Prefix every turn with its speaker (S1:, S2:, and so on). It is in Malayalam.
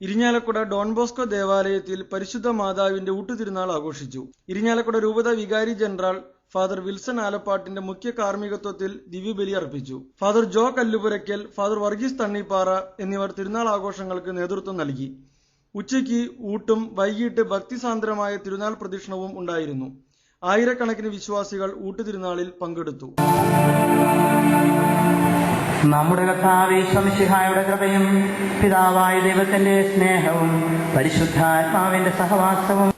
S1: ഇരിഞ്ഞാലക്കുട ഡോൺ ബോസ്കോ ദേവാലയത്തിൽ പരിശുദ്ധ മാതാവിന്റെ ഊട്ടുതിരുനാൾ ആഘോഷിച്ചു. ഇരിഞ്ഞാലക്കുട രൂപത വികാരി ജനറൽ ഫാദർ വിൽസൺ ആലപ്പാട്ടിന്റെ മുഖ്യ കാർമ്മികത്വത്തിൽ ദിവ്യബലി അർപ്പിച്ചു. ഫാദർ ജോ കല്ലുപുരയ്ക്കൽ, ഫാദർ വർഗീസ് തണ്ണിപ്പാറ എന്നിവർ തിരുനാൾ ആഘോഷങ്ങൾക്ക് നേതൃത്വം നൽകി. ഉച്ചയ്ക്ക് ഊട്ടും വൈകിട്ട് ഭക്തിസാന്ദ്രമായ തിരുനാൾ പ്രദക്ഷിണവും ഉണ്ടായിരുന്നു. ആയിരക്കണക്കിന് വിശ്വാസികൾ ഊട്ടുതിരുനാളിൽ പങ്കെടുത്തു.
S2: നമ്മുടെ കർത്താവേ മിശിഹായുടെ കൃപയും പിതാവായ ദൈവത്തിന്റെ സ്നേഹവും പരിശുദ്ധാത്മാവിന്റെ സഹവാസവും